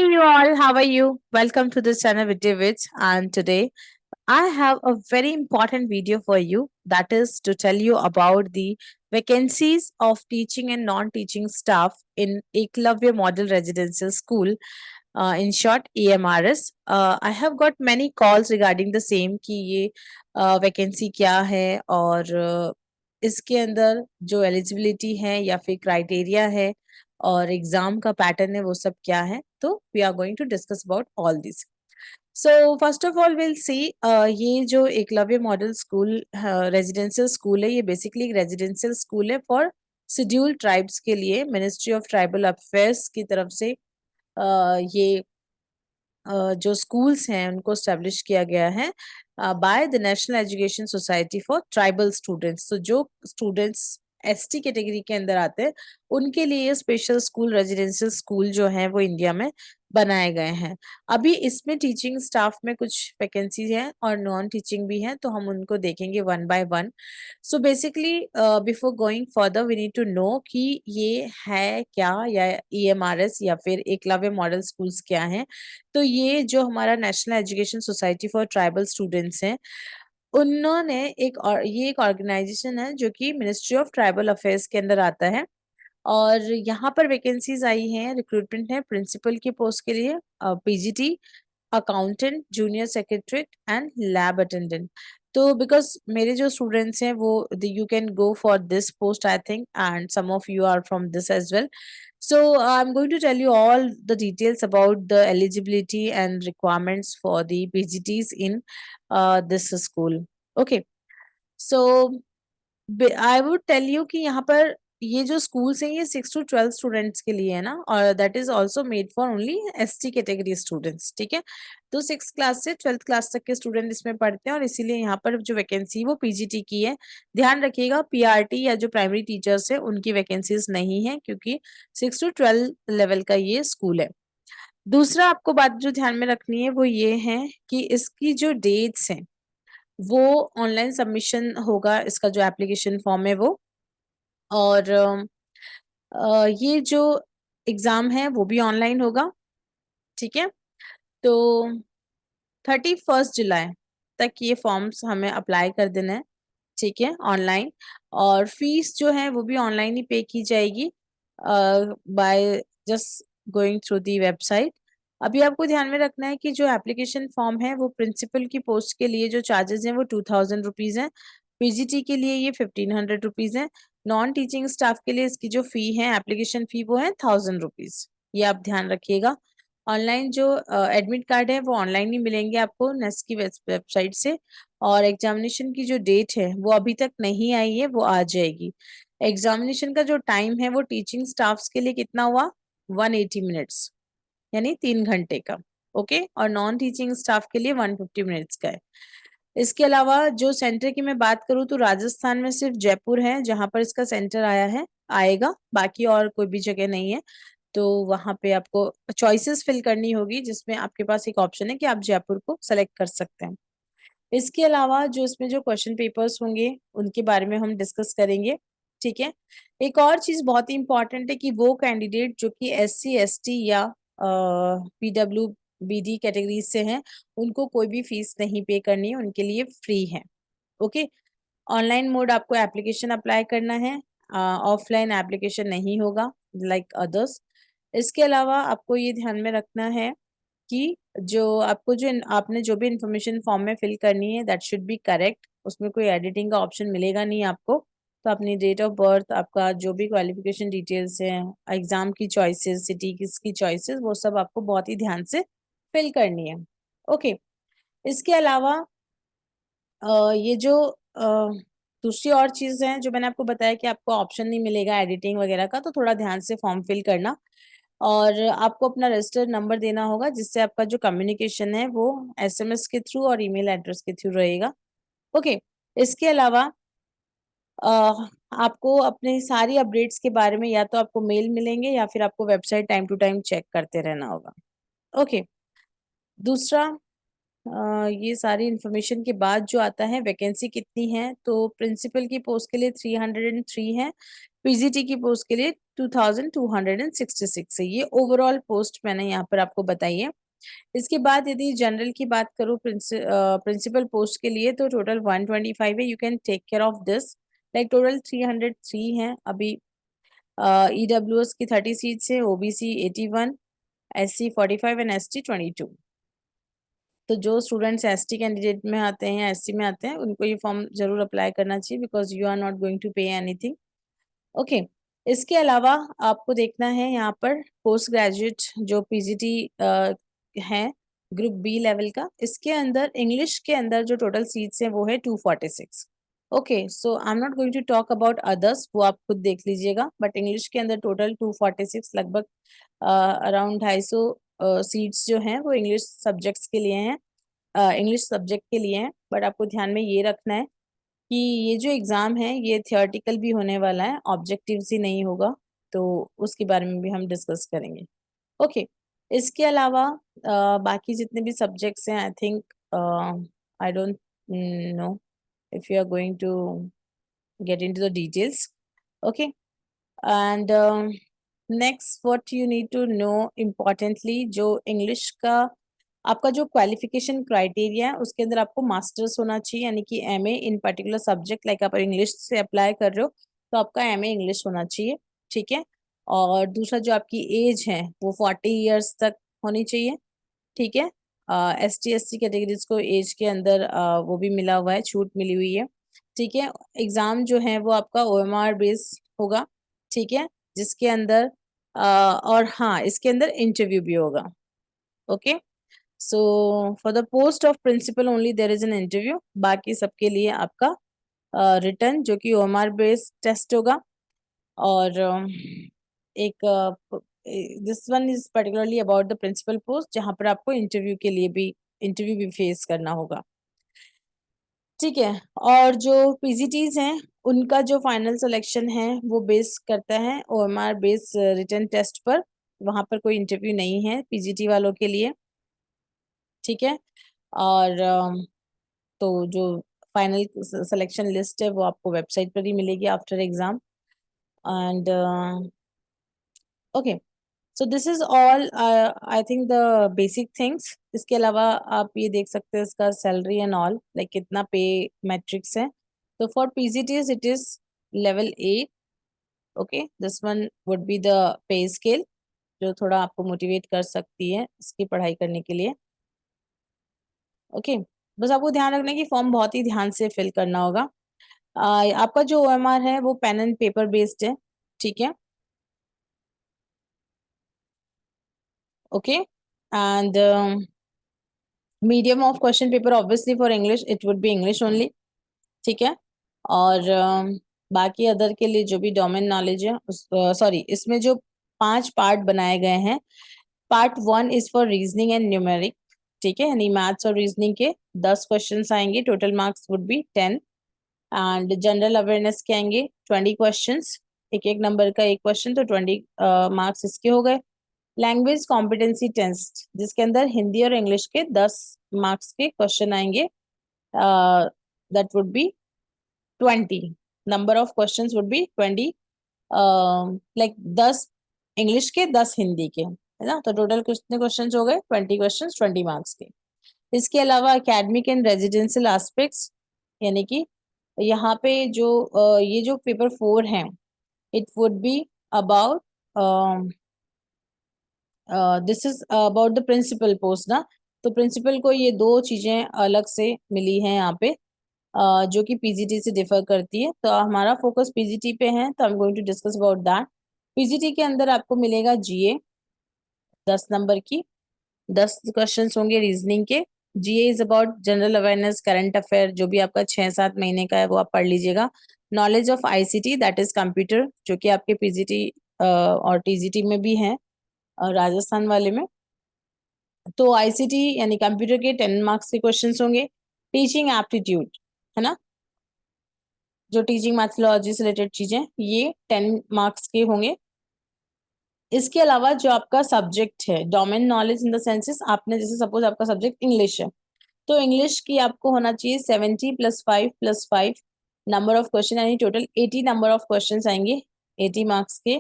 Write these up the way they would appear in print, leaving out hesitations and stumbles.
you all, how are you? Welcome to this channel with David. And today I have a very important video for you, that is to tell you about the vacancies of teaching and non-teaching staff in Eklavya Model Residential School, in short EMRS. I have got many calls regarding the same कि ये vacancy क्या है और इसके अंदर जो eligibility है या फिर क्राइटेरिया है और एग्जाम का पैटर्न है वो सब क्या है, तो we are going to discuss about all this. So first of all will see, ये जो Eklavya model school residential school है, ये बेसिकली एक रेजिडेंशियल स्कूल है फॉर शेड्यूल ट्राइब्स के लिए. मिनिस्ट्री ऑफ ट्राइबल अफेयर्स की तरफ से ये जो स्कूल्स हैं उनको स्टैब्लिश किया गया है by the national education society for tribal students. तो जो स्टूडेंट्स एसटी कैटेगरी के अंदर आते हैं उनके लिए स्पेशल स्कूल रेजिडेंशियल स्कूल जो है वो इंडिया में बनाए गए हैं. अभी इसमें टीचिंग स्टाफ में कुछ वैकेंसीज हैं और नॉन टीचिंग भी हैं, तो हम उनको देखेंगे one by one. So basically before going further we need to know कि ये है क्या, या ईएमआरएस या फिर एकलव्य मॉडल स्कूल्स क्या हैं. तो ये जो हमारा national education society for tribal students हैं, उन्होंने ये एक ऑर्गेनाइजेशन है जो कि मिनिस्ट्री ऑफ ट्राइबल अफेयर्स के अंदर आता है. और यहाँ पर वैकेंसीज आई हैं, रिक्रूटमेंट है प्रिंसिपल की पोस्ट के लिए, PGT, accountant, junior secretariat and lab attendant. तो बिकॉज मेरे जो स्टूडेंट्स हैं वो you can go for this post I think, and some of you are from this as well. So I'm going to tell you all the details about the eligibility and requirements for the PGTs in this school. Okay. So I would tell you कि यहाँ पर ये जो schools हैं ये 6 to 12 students के लिए है ना, और that is also made for only ST category students. ठीक है, तो 6 क्लास से 12th क्लास तक के स्टूडेंट इसमें पढ़ते हैं और इसीलिए यहाँ पर जो वैकेंसी वो पीजीटी की है. ध्यान रखिएगा, पीआरटी या जो प्राइमरी टीचर्स है उनकी वैकेंसीज नहीं है, क्योंकि 6 to 12 लेवल का ये स्कूल है. दूसरा आपको बात जो ध्यान में रखनी है वो ये है कि इसकी जो डेट्स हैं वो ऑनलाइन सबमिशन होगा, इसका जो एप्लीकेशन फॉर्म है वो. और ये जो एग्जाम है वो भी ऑनलाइन होगा. ठीक है, तो 31 जुलाई तक ये फॉर्म्स हमें अप्लाई कर देना है. ठीक है, ऑनलाइन. और फीस जो है वो भी ऑनलाइन ही पे की जाएगी by just going through the website. अभी आपको ध्यान में रखना है कि जो एप्लीकेशन फॉर्म है वो प्रिंसिपल की पोस्ट के लिए जो चार्जेस हैं वो 2000 रुपीज हैं. पीजीटी के लिए ये 1500 रुपीज है. नॉन टीचिंग स्टाफ के लिए इसकी जो फी है, एप्लीकेशन फी, वो है 1000 रुपीज. ये आप ध्यान रखिएगा. ऑनलाइन जो एडमिट कार्ड है वो ऑनलाइन ही मिलेंगे आपको नेस्ट की वेबसाइट से. और एग्जामिनेशन की जो डेट है वो अभी तक नहीं आई है, वो आ जाएगी. एग्जामिनेशन का जो टाइम है वो टीचिंग स्टाफ्स के लिए कितना हुआ, 180 मिनट्स, यानी 3 घंटे का. ओके, और नॉन टीचिंग स्टाफ के लिए 150 मिनट्स का है. इसके अलावा जो सेंटर की मैं बात करूँ तो राजस्थान में सिर्फ जयपुर है जहां पर इसका सेंटर आएगा, बाकी और कोई भी जगह नहीं है. तो वहां पे आपको चॉइसेस फिल करनी होगी, जिसमें आपके पास एक ऑप्शन है कि आप जयपुर को सेलेक्ट कर सकते हैं. इसके अलावा जो इसमें जो क्वेश्चन पेपर्स होंगे उनके बारे में हम डिस्कस करेंगे. ठीक है, एक और चीज बहुत ही इंपॉर्टेंट है कि वो कैंडिडेट जो कि SC ST या PWBD कैटेगरीज से हैं उनको कोई भी फीस नहीं पे करनी है, उनके लिए फ्री है. ओके, ऑनलाइन मोड आपको एप्लीकेशन अप्लाई करना है, ऑफलाइन एप्लीकेशन नहीं होगा लाइक अदर्स. इसके अलावा आपको ये ध्यान में रखना है कि आपने जो भी इंफॉर्मेशन फॉर्म में फिल करनी है दैट शुड बी करेक्ट. उसमें कोई एडिटिंग का ऑप्शन मिलेगा नहीं आपको. तो अपनी डेट ऑफ बर्थ, आपका जो भी क्वालिफिकेशन डिटेल्स हैं, एग्जाम की चॉइसेस, सिटी की चॉइसेस, वो सब आपको बहुत ही ध्यान से फिल करनी है. ओके, इसके अलावा ये जो दूसरी और चीज है जो मैंने आपको बताया कि आपको ऑप्शन नहीं मिलेगा एडिटिंग वगैरह का, तो थोड़ा ध्यान से फॉर्म फिल करना. और आपको अपना रजिस्टर्ड नंबर देना होगा, जिससे आपका जो कम्युनिकेशन है वो SMS के थ्रू और ईमेल एड्रेस के थ्रू रहेगा. ओके, इसके अलावा आपको अपनी सारी अपडेट्स के बारे में या तो आपको मेल मिलेंगे या फिर आपको website time to time check करते रहना होगा. ओके, दूसरा ये सारी इंफॉर्मेशन के बाद जो आता है वैकेंसी कितनी है, तो प्रिंसिपल की पोस्ट के लिए 303 है, पीजीटी की पोस्ट के लिए 2266 है। ये ओवरऑल पोस्ट मैंने यहाँ पर आपको बताई है। इसके बाद यदि जनरल की बात करूँ प्रिंसिपल पोस्ट के लिए, तो टोटल 125 है। You can take care of this, like total 303 है अभी। ईडब्ल्यूएस की 30 सीट्स है, ओबीसी 81, एससी 45 एंड एसटी 22। तो जो स्टूडेंट्स एसटी कैंडिडेट में आते हैं या एससी में आते हैं, उनको ये फॉर्म जरूर अप्लाई करना चाहिए, because you are not going to pay anything. Okay, इसके अलावा आपको देखना है यहाँ पर पोस्ट ग्रेजुएट जो पीजीटी है ग्रुप बी लेवल का, इसके अंदर इंग्लिश के अंदर जो टोटल सीट्स हैं वो है 246। Okay, so I am not going to talk about others, वो आप खुद देख लीजिएगा, बट इंग्लिश के अंदर टोटल 246, लगभग अराउंड 250 सीट्स जो हैं वो इंग्लिश सब्जेक्ट्स के लिए हैं, इंग्लिश सब्जेक्ट के लिए हैं। बट आपको ध्यान में ये रखना है कि ये जो एग्ज़ाम है ये थियोरेटिकल भी होने वाला है, ऑब्जेक्टिव्स ही नहीं होगा, तो उसके बारे में भी हम डिस्कस करेंगे। ओके, इसके अलावा बाकी जितने भी सब्जेक्ट्स हैं, I think I don't know if you are going to get into the details. Okay, and next what you need to know importantly, जो इंग्लिश का आपका जो क्वालिफिकेशन क्राइटेरिया है उसके अंदर आपको मास्टर्स होना चाहिए, यानी कि एमए इन पर्टिकुलर सब्जेक्ट, लाइक आप इंग्लिश से अप्लाई कर रहे हो तो आपका एमए इंग्लिश होना चाहिए, ठीक है। और दूसरा जो आपकी एज है वो 40 ईयर्स तक होनी चाहिए, ठीक है। S T S C categories को एज के अंदर वो भी मिला हुआ है, छूट मिली हुई है, ठीक है। एग्ज़ाम जो है वो आपका ओएमआर बेस होगा, ठीक है, जिसके अंदर और हाँ, इसके अंदर इंटरव्यू भी होगा। Okay, so for the post of principal only there is an interview, बाकी सबके लिए आपका रिटर्न जो कि ओएमआर बेस्ड टेस्ट होगा। और एक this one is particularly about the principal post, जहाँ पर आपको इंटरव्यू भी फेस करना होगा, ठीक है। और जो पीजीटीज हैं उनका जो फाइनल सिलेक्शन है वो बेस करता है ओएमआर बेस रिटन टेस्ट पर, वहाँ पर कोई इंटरव्यू नहीं है पीजीटी वालों के लिए, ठीक है। और तो जो फाइनल सिलेक्शन लिस्ट है वो आपको वेबसाइट पर ही मिलेगी after exam. And okay, so this is all I think the basic things. इसके अलावा आप ये देख सकते हैं इसका सैलरी एंड ऑल, लाइक कितना पे मैट्रिक्स है। तो for PGTs it is level 8। Okay, this one would be the pay scale, जो थोड़ा आपको मोटिवेट कर सकती है इसकी पढ़ाई करने के लिए। ओके, बस आपको ध्यान रखना है कि फॉर्म बहुत ही ध्यान से फिल करना होगा। आपका जो ओएमआर है वो पेन एंड पेपर बेस्ड है, ठीक है। Okay, and medium of question paper obviously for English it would B English only, ठीक है। और बाकी अदर के लिए जो भी डोमेन नॉलेज है उस सॉरी, इसमें जो 5 पार्ट बनाए गए हैं, part 1 is for reasoning and numeric, ठीक है, यानी मैथ्स और रीजनिंग के 10 क्वेश्चंस आएंगे, total marks would be 10। And general awareness के आएंगे 20 क्वेश्चंस, एक एक नंबर का एक क्वेश्चन, तो 20 मार्क्स इसके हो गए। लैंग्वेज कॉम्पिटेंसी टेस्ट, जिसके अंदर हिंदी और इंग्लिश के 10 मार्क्स के क्वेश्चन आएंगे, that would be 20, number of questions would be 20, like 10 English के 10 हिंदी के, है ना। तो टोटल कितने क्वेश्चंस हो गए? 20 क्वेश्चंस 20 मार्क्स के। इसके अलावा एकेडमिक एंड रेजिडेंशियल एस्पेक्ट्स, यानी कि यहाँ पे जो ये जो पेपर 4 है, it would be about this is about the principal post ना। तो प्रिंसिपल को ये दो चीजें अलग से मिली हैं यहाँ पे, जो कि पीजीटी से डिफर करती है, तो हमारा फोकस पीजीटी पे है, तो I am going to discuss about that. PGT के अंदर आपको मिलेगा जीए 10 नंबर की, 10 क्वेश्चन होंगे रीजनिंग के। GA is about general awareness, current affair, जो भी आपका 6-7 महीने का है वो आप पढ़ लीजिएगा। Knowledge of ICT, that is computer, जो कि आपके पीजीटी और टीजीटी में भी है, राजस्थान वाले में। तो आईसीटी यानी कंप्यूटर के 10 मार्क्स के क्वेश्चंस होंगे। टीचिंग एप्टीट्यूड, है ना, जो टीचिंग मैथोलॉजी से रिलेटेड चीजें, ये 10 मार्क्स के होंगे। इसके अलावा जो आपका सब्जेक्ट है, domain knowledge in the senses, आपने जैसे सपोज आपका सब्जेक्ट इंग्लिश है, तो इंग्लिश की आपको होना चाहिए 70 +5 +5 नंबर ऑफ क्वेश्चन, यानी टोटल 80 नंबर ऑफ क्वेश्चन आएंगे 80 मार्क्स के।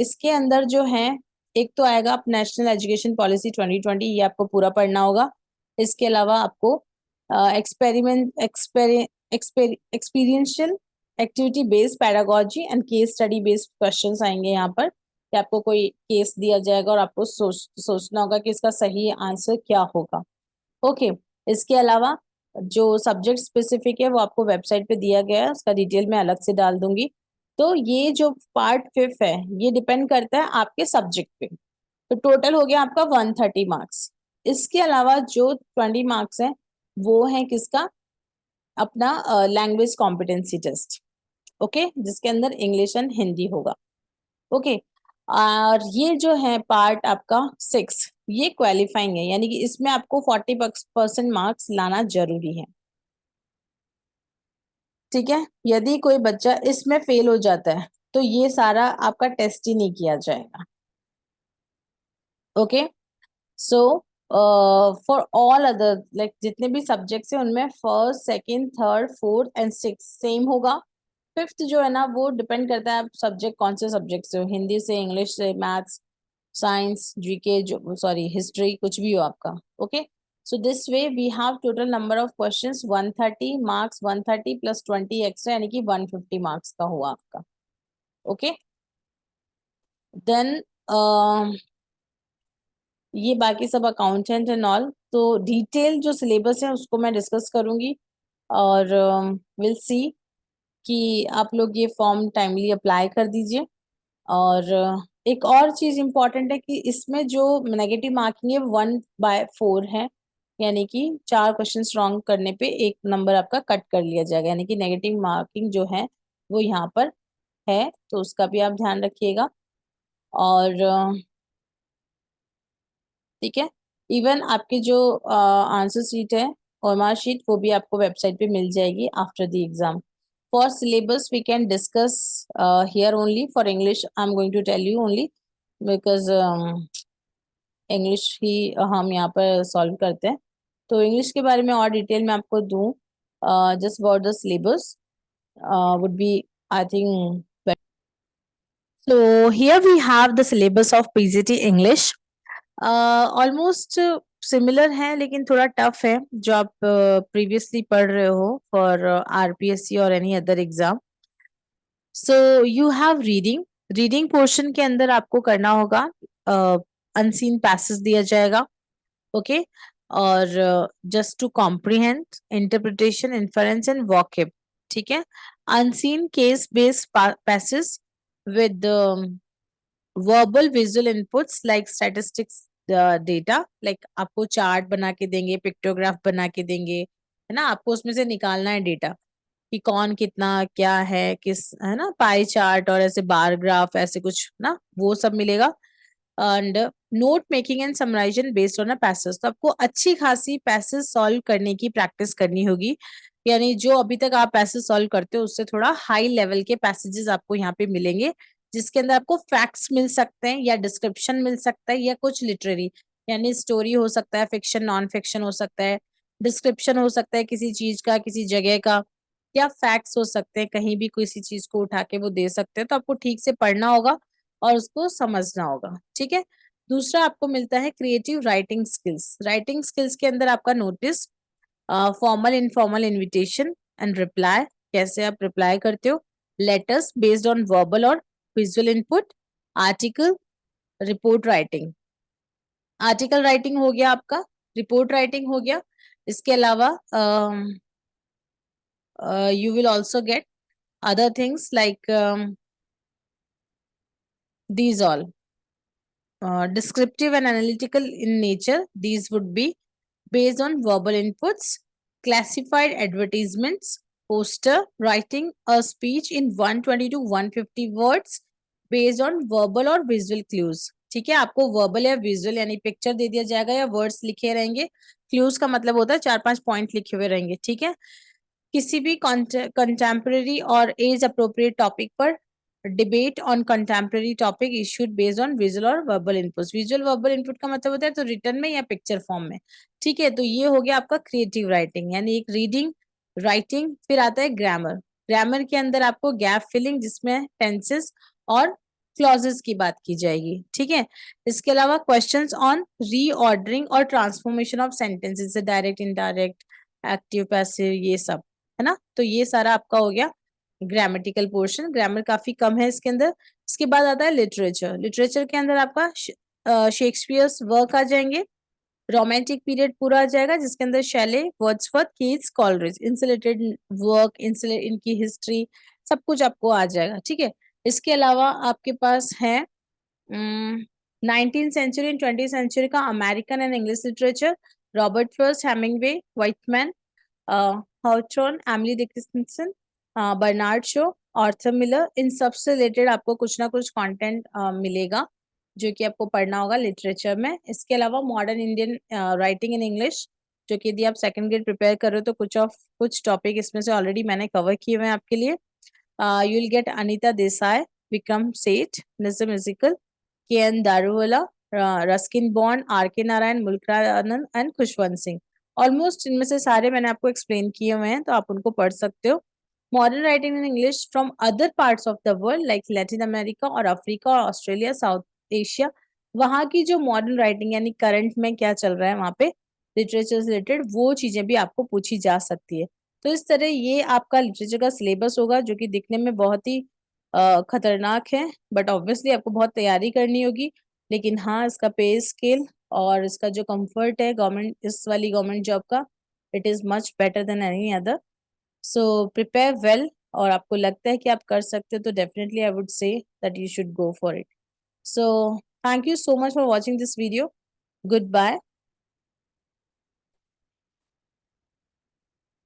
इसके अंदर जो है, एक तो आएगा आप नेशनल एजुकेशन पॉलिसी 2020, ये आपको पूरा पढ़ना होगा। इसके अलावा आपको experiential activity based pedagogy and case study based questions आएंगे यहाँ पर, कि आपको कोई केस दिया जाएगा और आपको सोचना होगा कि इसका सही आंसर क्या होगा। ओके। इसके अलावा जो सब्जेक्ट स्पेसिफिक है वो आपको वेबसाइट पे दिया गया है, उसका डिटेल मैं अलग से डाल दूंगी। तो ये जो पार्ट 5 है ये डिपेंड करता है आपके सब्जेक्ट पे। तो टोटल हो गया आपका 130 मार्क्स। इसके अलावा जो 20 मार्क्स हैं वो है किसका, अपना लैंग्वेज कॉम्पिटेंसी टेस्ट। ओके, जिसके अंदर इंग्लिश एंड हिंदी होगा। ओके। और ये जो है पार्ट आपका 6, ये क्वालिफाइंग है, यानी कि इसमें आपको 40% मार्क्स लाना जरूरी है। ठीक है, यदि कोई बच्चा इसमें फेल हो जाता है तो ये सारा आपका टेस्ट ही नहीं किया जाएगा। Okay. So for all other like जितने भी सब्जेक्ट्स हैं उनमें first, second, third, fourth and six same होगा। फिफ्थ जो है ना वो डिपेंड करता है आप सब्जेक्ट कौन से सब्जेक्ट से हो, हिंदी से, इंग्लिश से, मैथ्स, साइंस, जीके, जो सॉरी हिस्ट्री, कुछ भी हो आपका। Okay. So this way we have total number of questions 130 marks, 130 +20 extra, यानी कि 150 मार्क्स का हुआ आपका। ओके। देन ये बाकी सब अकाउंटेंट एंड ऑल, तो डिटेल जो सिलेबस है उसको मैं डिस्कस करूंगी, और विल सी कि आप लोग ये फॉर्म टाइमली अप्लाई कर दीजिए। और एक और चीज इम्पॉर्टेंट है कि इसमें जो नेगेटिव मार्किंग है 1/4 है, यानी कि 4 क्वेश्चन रॉन्ग करने पे 1 नंबर आपका कट कर लिया जाएगा, यानी कि नेगेटिव मार्किंग जो है वो यहाँ पर है, तो उसका भी आप ध्यान रखिएगा। और ठीक है, इवन आपकी जो आंसर शीट है और मार्क शीट वो भी आपको वेबसाइट पे मिल जाएगी after the exam. For syllabus we can discuss here only, for English I am going to tell you only, because English ही हम यहाँ पर सॉल्व करते हैं। तो इंग्लिश के बारे में और डिटेल में आपको दूँ, just about the syllabus would be, I think, better. So here we have the syllabus of PGT English. Almost similar है लेकिन थोड़ा टफ है, जो आप प्रीवियसली पढ़ रहे हो फॉर आरपीएससी और any other exam. So you have reading. Reading portion के अंदर आपको करना होगा, अनसीन पैसेज दिया जाएगा। ओके। और just to comprehend, interpretation, inference and vocab. ठीक है। Unseen case based passage with verbal visual inputs like statistics data, like आपको चार्ट बना के देंगे, पिक्टोग्राफ बना के देंगे, है ना, आपको उसमें से निकालना है डेटा कि कौन कितना क्या है, किस, है ना, पाई चार्ट और ऐसे बार ग्राफ ऐसे कुछ ना, वो सब मिलेगा। And note making and summarisation based on a passage, तो आपको अच्छी खासी पैसेज सॉल्व करने की प्रैक्टिस करनी होगी, यानी जो अभी तक आप पैसेज सॉल्व करते हो उससे थोड़ा हाई लेवल के पैसेजेस आपको यहाँ पे मिलेंगे, जिसके अंदर आपको फैक्ट्स मिल सकते हैं या डिस्क्रिप्शन मिल सकता है या कुछ लिटरेरी, यानी स्टोरी हो सकता है, फिक्शन, नॉन फिक्शन हो सकता है, डिस्क्रिप्शन हो सकता है किसी चीज का, किसी जगह का, या फैक्ट्स हो सकते हैं, कहीं भी किसी चीज को उठा के वो दे सकते हैं। तो आपको ठीक से पढ़ना होगा और उसको समझना होगा। ठीक है। दूसरा आपको मिलता है creative writing skills. Writing skills के अंदर आपका notice, formal, informal, invitation and reply, कैसे आप रिप्लाई करते हो, लेटर्स बेस्ड ऑन वर्बल और visual input, article, report writing. Article writing हो गया आपका, रिपोर्ट राइटिंग हो गया। इसके अलावा you will also get other things like these all descriptive and analytical in nature. These would be based on verbal inputs, classified advertisements, poster, writing a speech in 120 to 150 words based on verbal और visual clues. ठीक है, आपको verbal या visual यानी picture दे दिया जाएगा या words लिखे रहेंगे। क्लूज का मतलब होता है 4-5 पॉइंट लिखे हुए रहेंगे। ठीक है, किसी भी कंटेम्प्रेरी और एज अप्रोप्रिएट टॉपिक पर debate on contemporary topic issued based on visual और verbal input. Visual verbal input का मतलब होता है तो रिटर्न में या पिक्चर फॉर्म में। ठीक है, तो ये हो गया आपका क्रिएटिव राइटिंग, यानी एक रीडिंग, राइटिंग, फिर आता है ग्रामर। ग्रामर के अंदर आपको गैप फिलिंग, जिसमें टेंसेस और क्लॉजेस की बात की जाएगी। ठीक है, इसके अलावा क्वेश्चंस ऑन रीऑर्डरिंग और transformation of sentences, direct, indirect, active, passive, ये सब है ना। तो ये सारा आपका हो गया ग्रामेटिकल पोर्शन। ग्रामर काफी कम है इसके अंदर। इसके बाद आता है लिटरेचर। लिटरेचर के अंदर आपका शेक्सपियर्स वर्क आ जाएंगे, रोमांटिक पीरियड पूरा आ जाएगा, जिसके अंदर शैले, वर्ड्सवर्थ, कीट्स, कॉलरिज, इनसे रिलेटेड वर्क, इनसे इनकी हिस्ट्री, सब कुछ आपको आ जाएगा। ठीक है, इसके अलावा आपके पास है 19th century and 20th century का American and English literature, Robert Frost, Hemingway, Whitman, Hawthorne, Emily Dickinson, Bernard Shaw, Arthur Miller, इन सब से रिलेटेड आपको कुछ ना कुछ कंटेंट मिलेगा जो कि आपको पढ़ना होगा लिटरेचर में। इसके अलावा modern Indian writing in English, जो कि यदि आप सेकंड ग्रेड प्रिपेयर कर रहे हो तो कुछ टॉपिक इसमें से ऑलरेडी मैंने कवर किए हुए हैं आपके लिए। You will get Anita Desai, Vikram Seth, Nissim Ezekiel, K N Daruwalla, Ruskin Bond, R K Narayan, Mulk Raj Anand and Khushwant Singh. Almost इनमें से सारे मैंने आपको एक्सप्लेन किए हुए हैं, तो आप उनको पढ़ सकते हो। Modern writing in English from other parts of the world like Latin America और अफ्रीका और ऑस्ट्रेलिया, साउथ एशिया, वहां की जो मॉडर्न राइटिंग यानी करंट में क्या चल रहा है वहां पे लिटरेचर से रिलेटेड, वो चीजें भी आपको पूछी जा सकती है। तो इस तरह ये आपका लिटरेचर का सिलेबस होगा, जो कि दिखने में बहुत ही खतरनाक है, बट ऑब्वियसली आपको बहुत तैयारी करनी होगी। लेकिन हाँ, इसका पे स्केल और इसका जो कंफर्ट है गवर्नमेंट, इस वाली गवर्नमेंट जॉब का, it is much better than any other. So prepare well, और आपको लगता है कि आप कर सकते हो तो definitely I would say that you should go for it. So thank you so much for watching this video. Goodbye.